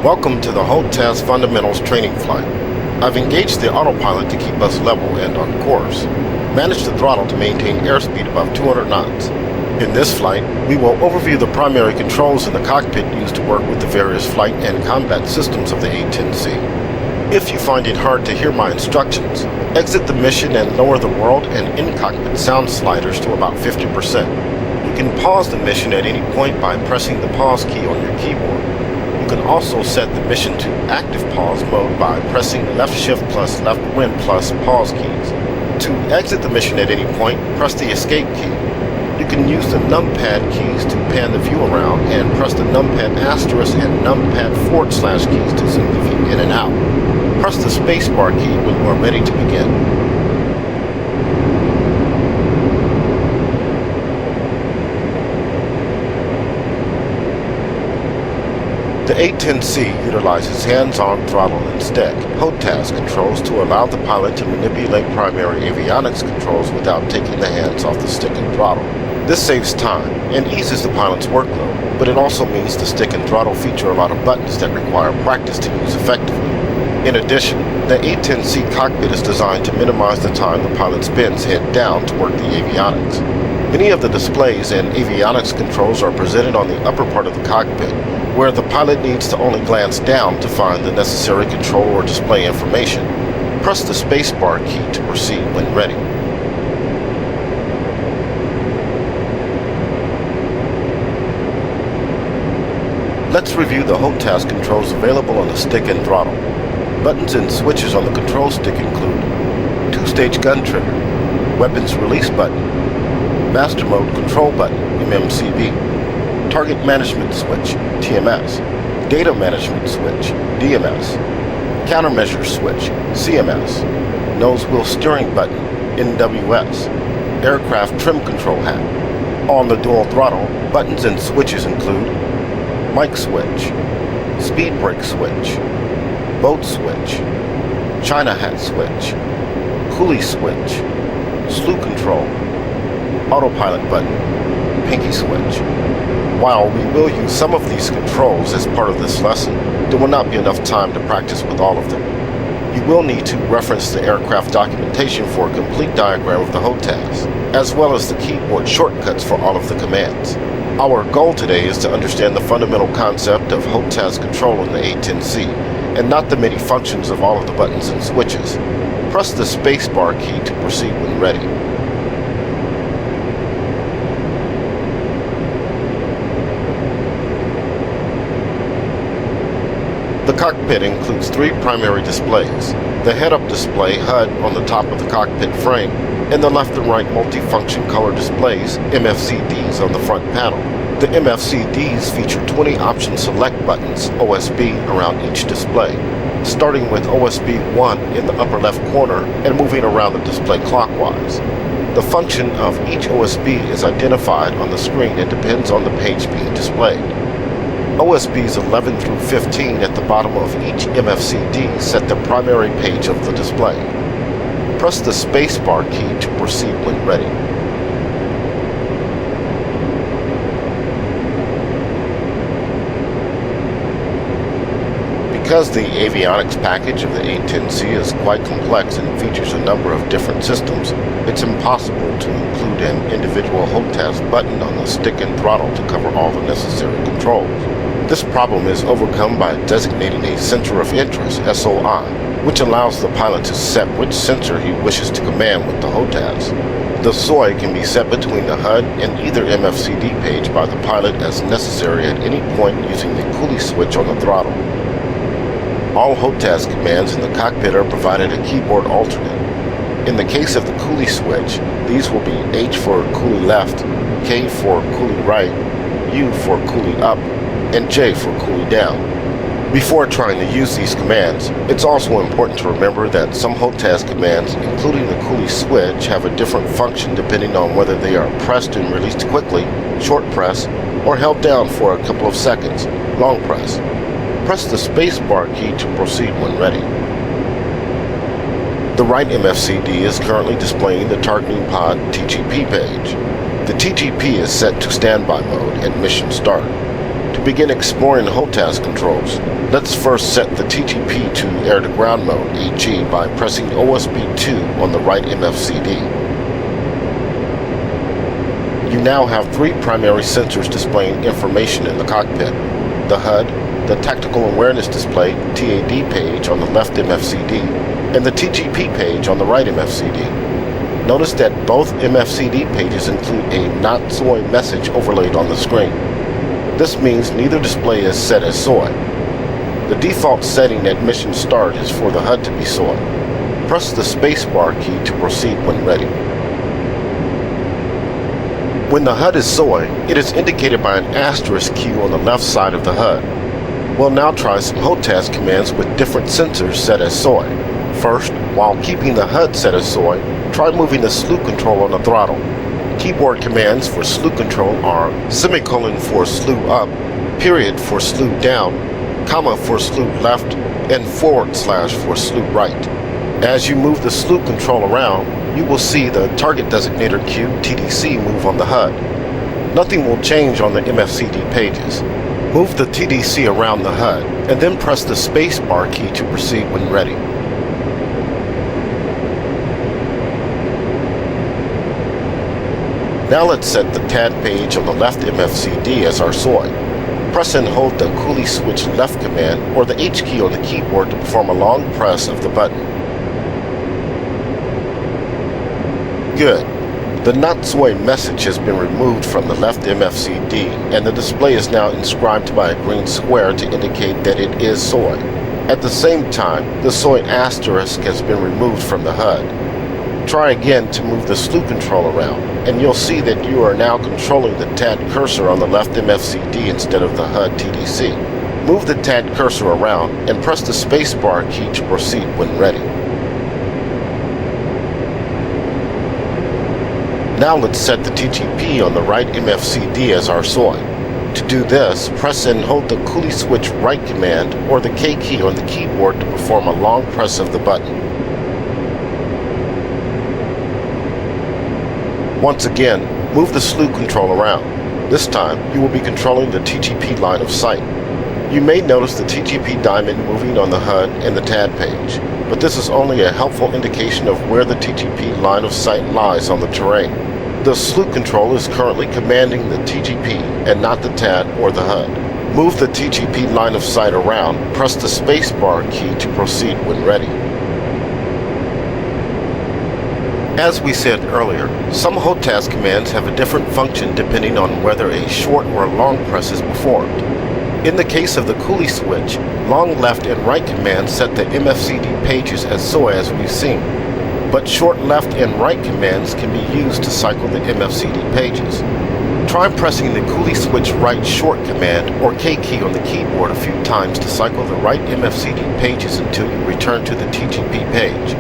Welcome to the Hotas Fundamentals Training Flight. I've engaged the autopilot to keep us level and on course. Manage the throttle to maintain airspeed above 200 knots. In this flight, we will overview the primary controls in the cockpit used to work with the various flight and combat systems of the A-10C. If you find it hard to hear my instructions, exit the mission and lower the world and in-cockpit sound sliders to about 50%. You can pause the mission at any point by pressing the pause key on your keyboard. You can also set the mission to active pause mode by pressing left shift plus left win plus pause keys. To exit the mission at any point, press the escape key. You can use the numpad keys to pan the view around and press the numpad asterisk and numpad / keys to zoom the view in and out. Press the spacebar key when you are ready to begin. The A-10C utilizes hands-on throttle and stick Hotas controls to allow the pilot to manipulate primary avionics controls without taking the hands off the stick and throttle. This saves time and eases the pilot's workload, but it also means the stick and throttle feature a lot of buttons that require practice to use effectively. In addition, the A-10C cockpit is designed to minimize the time the pilot spends head down to work the avionics. Many of the displays and avionics controls are presented on the upper part of the cockpit, where the pilot needs to only glance down to find the necessary control or display information. Press the spacebar key to proceed when ready. Let's review the Hotas controls available on the stick and throttle. Buttons and switches on the control stick include two-stage gun trigger, weapons release button, master mode control button, MMCB, target management switch, TMS, data management switch, DMS, countermeasure switch, CMS, nose wheel steering button, NWS, aircraft trim control hat. On the dual throttle, buttons and switches include mic switch, speed brake switch, boat switch, China hat switch, coolie switch, slew control, autopilot button, pinky switch. While we will use some of these controls as part of this lesson, there will not be enough time to practice with all of them. You will need to reference the aircraft documentation for a complete diagram of the Hotas, as well as the keyboard shortcuts for all of the commands. Our goal today is to understand the fundamental concept of Hotas control in the A-10C, and not the many functions of all of the buttons and switches. Press the spacebar key to proceed when ready. The cockpit includes three primary displays: the head-up display HUD on the top of the cockpit frame, and the left and right multifunction color displays, MFCDs, on the front panel. The MFCDs feature 20 option select buttons, OSB, around each display, starting with OSB 1 in the upper left corner and moving around the display clockwise. The function of each OSB is identified on the screen and depends on the page being displayed. OSBs 11 through 15 at the bottom of each MFCD set the primary page of the display. Press the spacebar key to proceed when ready. Because the avionics package of the A-10C is quite complex and features a number of different systems, it's impossible to include an individual Hotas button on the stick and throttle to cover all the necessary controls. This problem is overcome by designating a Center of Interest, SOI, which allows the pilot to set which sensor he wishes to command with the Hotas. The SOI can be set between the HUD and either MFCD page by the pilot as necessary at any point using the coolie switch on the throttle. All Hotas commands in the cockpit are provided a keyboard alternate. In the case of the coolie switch, these will be H for coolie left, K for coolie right, U for coolie up, and J for coolie down. Before trying to use these commands, it's also important to remember that some Hotas commands, including the coolie switch, have a different function depending on whether they are pressed and released quickly, short press, or held down for a couple of seconds, long press. Press the spacebar key to proceed when ready. The right MFCD is currently displaying the targeting pod TGP page. The TGP is set to standby mode at mission start. To To begin exploring HOTAS controls, let's first set the TGP to air-to-ground mode, AG, by pressing OSB2 on the right MFCD. You now have three primary sensors displaying information in the cockpit: the HUD, the Tactical Awareness Display TAD page on the left MFCD, and the TGP page on the right MFCD. Notice that both MFCD pages include a "Not SOI" message overlaid on the screen. This means neither display is set as SOI. The default setting at mission start is for the HUD to be SOI. Press the spacebar key to proceed when ready. When the HUD is SOI, it is indicated by an asterisk key on the left side of the HUD. We'll now try some HOTAS commands with different sensors set as SOI. First, while keeping the HUD set as SOI, try moving the slew control on the throttle. Keyboard commands for slew control are semicolon for slew up, period for slew down, comma for slew left, and / for slew right. As you move the slew control around, you will see the target designator cube TDC move on the HUD. Nothing will change on the MFCD pages. Move the TDC around the HUD, and then press the spacebar key to proceed when ready. Now let's set the TAD page on the left MFCD as our SOI. Press and hold the coolie switch left command or the H key on the keyboard to perform a long press of the button. Good. The "Not SOI" message has been removed from the left MFCD, and the display is now inscribed by a green square to indicate that it is SOI. At the same time, the SOI asterisk has been removed from the HUD. Try again to move the slew control around, and you'll see that you are now controlling the TAD cursor on the left MFCD instead of the HUD TDC. Move the TAD cursor around and press the spacebar key to proceed when ready. Now let's set the TGP on the right MFCD as our SOI. To do this, press and hold the coolie switch right command or the K key on the keyboard to perform a long press of the button. Once again, move the slew control around. This time, you will be controlling the TGP line of sight. You may notice the TGP diamond moving on the HUD and the TAD page, but this is only a helpful indication of where the TGP line of sight lies on the terrain. The slew control is currently commanding the TGP and not the TAD or the HUD. Move the TGP line of sight around, press the spacebar key to proceed when ready. As we said earlier, some HOTAS commands have a different function depending on whether a short or long press is performed. In the case of the coolie switch, long left and right commands set the MFCD pages as SOI as we've seen, but short left and right commands can be used to cycle the MFCD pages. Try pressing the coolie switch right short command or K key on the keyboard a few times to cycle the right MFCD pages until you return to the TGP page.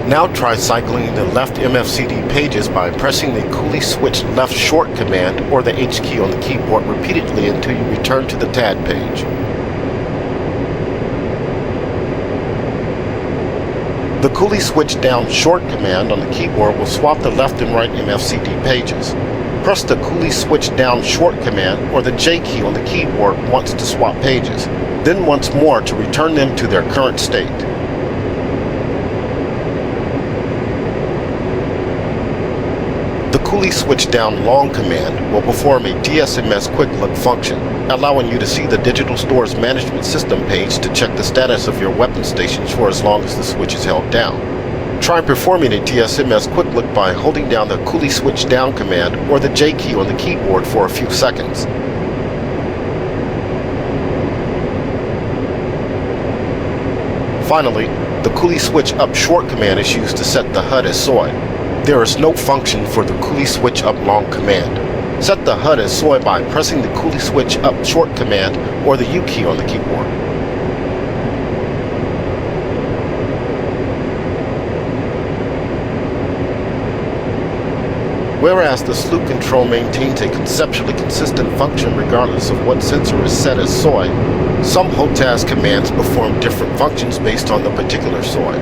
Now try cycling the left MFCD pages by pressing the coolie switch left short command or the H key on the keyboard repeatedly until you return to the TAD page. The coolie switch down short command on the keyboard will swap the left and right MFCD pages. Press the coolie switch down short command or the J key on the keyboard once to swap pages, then once more to return them to their current state. The coolie switch down long command will perform a DSMS quick look function, allowing you to see the digital store's management system page to check the status of your weapon stations for as long as the switch is held down. Try performing a DSMS quick look by holding down the coolie switch down command or the J key on the keyboard for a few seconds. Finally, the coolie switch up short command is used to set the HUD as SOI. There is no function for the coolie switch up long command. Set the HUD as SOI by pressing the coolie switch up short command or the U key on the keyboard. Whereas the slew control maintains a conceptually consistent function regardless of what sensor is set as SOI, some HOTAS commands perform different functions based on the particular SOI.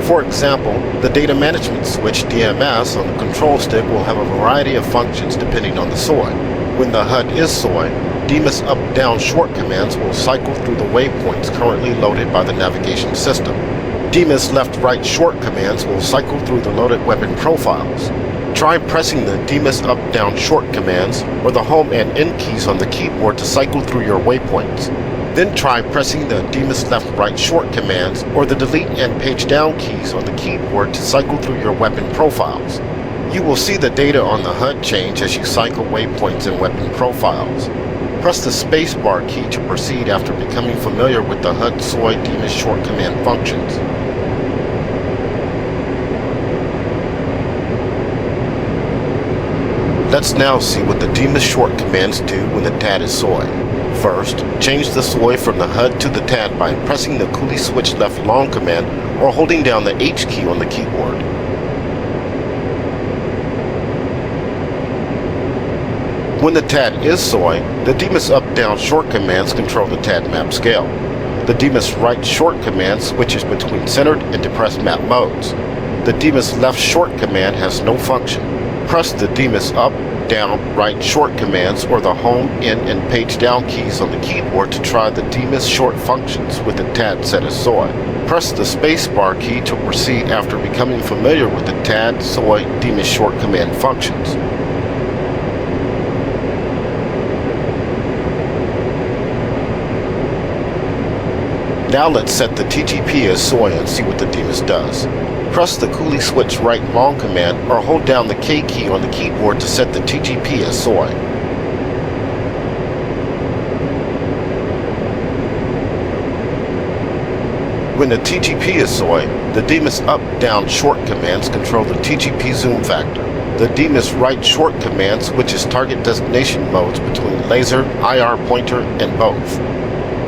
For example, the data management switch DMS on the control stick will have a variety of functions depending on the SOI. When the HUD is SOI, DMS up-down short commands will cycle through the waypoints currently loaded by the navigation system. DMS left-right short commands will cycle through the loaded weapon profiles. Try pressing the DMS up-down short commands or the home and end keys on the keyboard to cycle through your waypoints. Then try pressing the DMS left-right short commands or the delete and page down keys on the keyboard to cycle through your weapon profiles. You will see the data on the HUD change as you cycle waypoints and weapon profiles. Press the spacebar key to proceed after becoming familiar with the HUD SOI DMS short command functions. Let's now see what the DMS short commands do when the TAD is SOI. First, change the SOI from the HUD to the TAD by pressing the coolie switch left long command or holding down the H key on the keyboard. When the TAD is SOI, the DMS up-down short commands control the TAD map scale. The DMS right short command switches between centered and depressed map modes. The DMS left short command has no function. Press the DMS up, down, right short commands or the home, in, and page down keys on the keyboard to try the DMS short functions with the TAD set as SOI. Press the spacebar key to proceed after becoming familiar with the TAD, SOI, DMS short command functions. Now let's set the TGP as SOI and see what the DMS does. Press the coolie switch right long command or hold down the K key on the keyboard to set the TGP as SOI. When the TGP is SOI, the DMS up-down short commands control the TGP zoom factor. The DMS right short command switches target designation modes between laser, IR pointer, and both.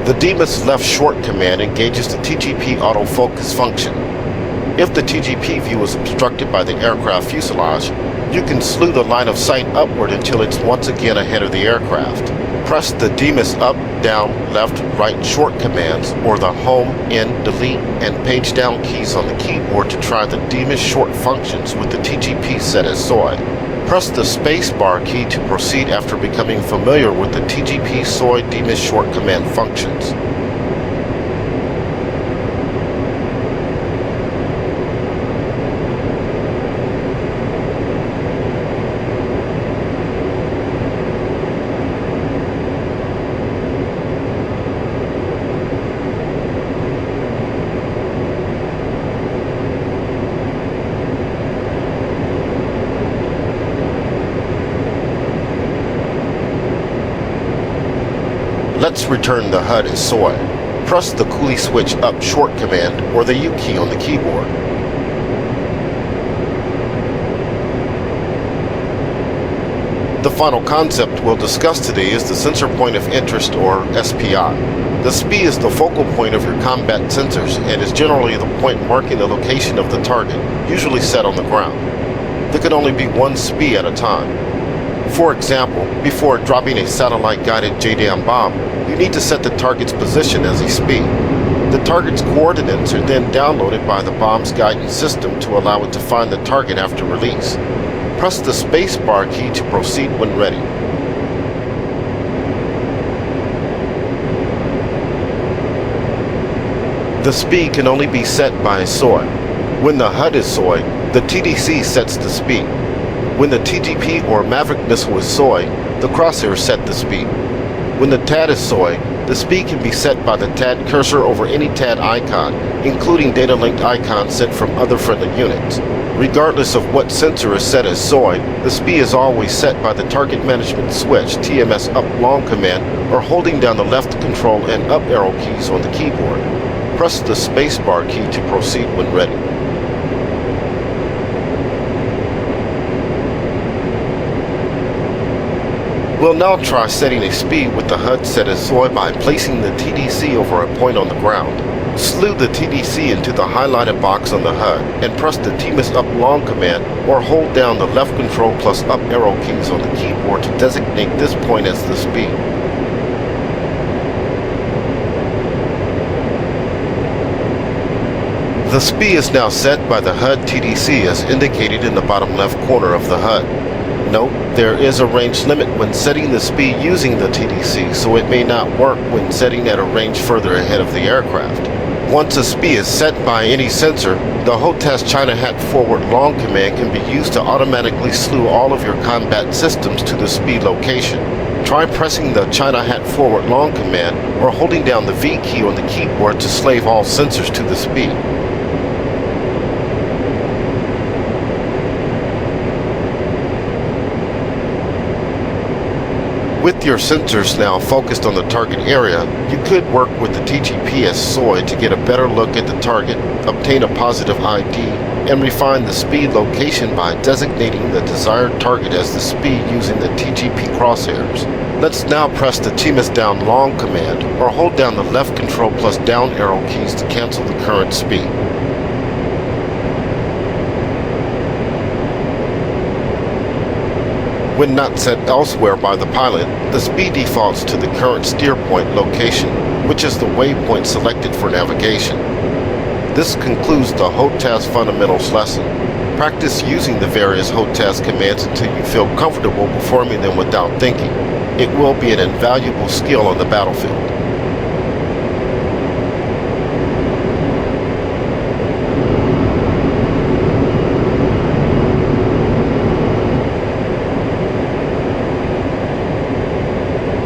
The DMS left short command engages the TGP autofocus function. If the TGP view is obstructed by the aircraft fuselage, you can slew the line of sight upward until it's once again ahead of the aircraft. Press the DMS up, down, left, right short commands or the home, in, delete, and page down keys on the keyboard to try the DMS short functions with the TGP set as SOI. Press the spacebar key to proceed after becoming familiar with the TGP SOI DMS short command functions. Let's return the HUD as SOI. Press the coolie switch up short command or the U key on the keyboard. The final concept we'll discuss today is the sensor point of interest or SPI. The SPI is the focal point of your combat sensors and is generally the point marking the location of the target, usually set on the ground. There can only be one SPI at a time. For example, before dropping a satellite-guided JDAM bomb, you need to set the target's position as a SPI. The target's coordinates are then downloaded by the bomb's guidance system to allow it to find the target after release. Press the spacebar key to proceed when ready. The SPI can only be set by a SOI. When the HUD is SOI, the TDC sets the SPI. When the TGP or Maverick missile is SOI, the crosshairs set the SPI. When the TAD is SOI, the SPI can be set by the TAD cursor over any TAD icon, including data-linked icons set from other friendly units. Regardless of what sensor is set as SOI, the SPI is always set by the Target Management Switch TMS up long command or holding down the left control and up arrow keys on the keyboard. Press the spacebar key to proceed when ready. We'll now try setting a SPI with the HUD set as SOI by placing the TDC over a point on the ground. Slew the TDC into the highlighted box on the HUD and press the TMS up long command or hold down the left control plus up arrow keys on the keyboard to designate this point as the SPI. The SPI is now set by the HUD TDC as indicated in the bottom left corner of the HUD. Note, there is a range limit when setting the SPI using the TDC, so it may not work when setting at a range further ahead of the aircraft. Once a SPI is set by any sensor, the HOTAS China Hat Forward Long command can be used to automatically slew all of your combat systems to the SPI location. Try pressing the China Hat Forward Long command or holding down the V key on the keyboard to slave all sensors to the SPI. With your sensors now focused on the target area, you could work with the TGPS SOI to get a better look at the target, obtain a positive ID, and refine the SPI location by designating the desired target as the SPI using the TGP crosshairs. Let's now press the TMS down long command or hold down the left control plus down arrow keys to cancel the current SPI. When not set elsewhere by the pilot, the SPI defaults to the current steer point location, which is the waypoint selected for navigation. This concludes the HOTAS fundamentals lesson. Practice using the various HOTAS commands until you feel comfortable performing them without thinking. It will be an invaluable skill on the battlefield.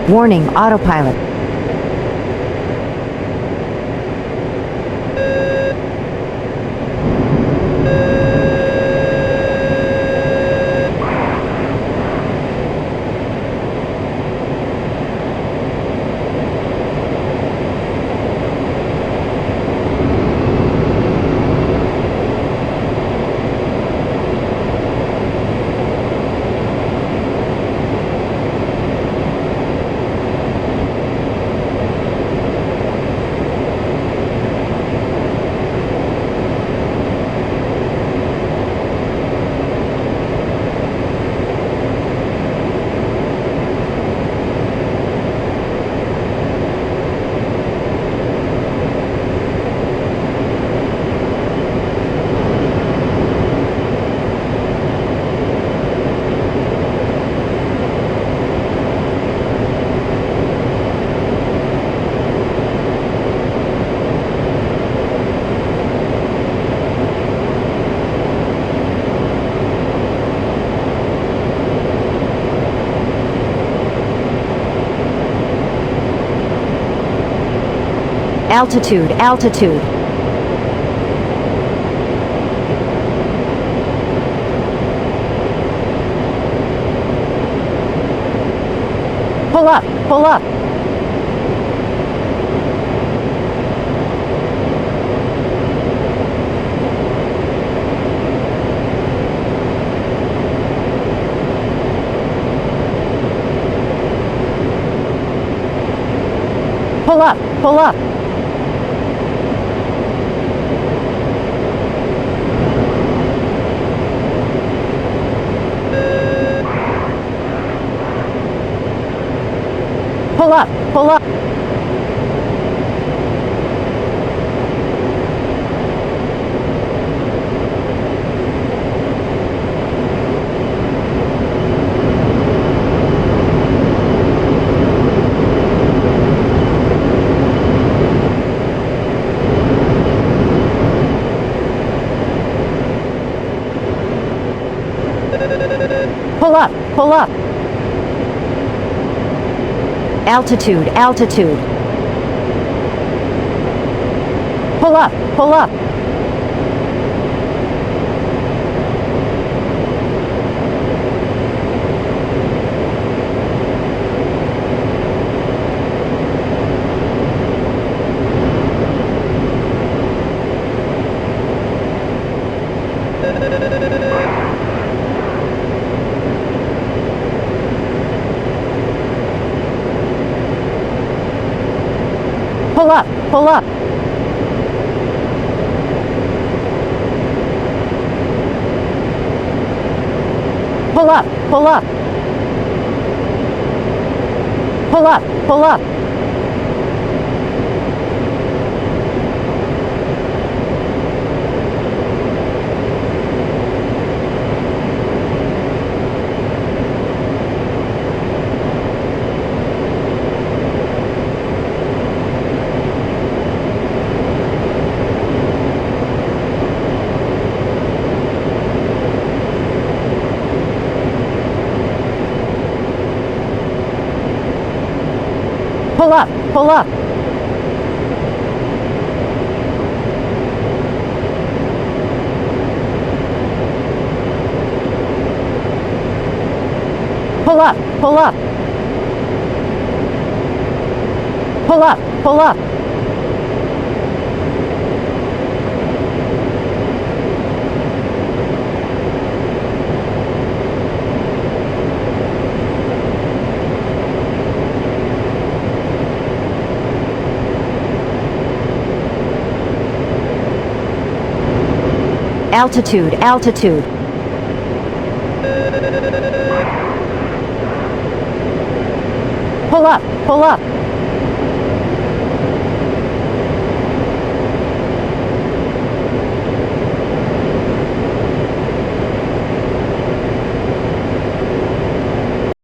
Warning, autopilot. Altitude, altitude. Pull up, pull up. Pull up, pull up. Pull up, pull up. Pull up, pull up. Altitude, altitude. Pull up, pull up. Pull up, pull up. Pull up, pull up. Pull up, pull up. Pull up, pull up. Pull up, pull up. Pull up, pull up. Altitude, altitude. Pull up, pull up.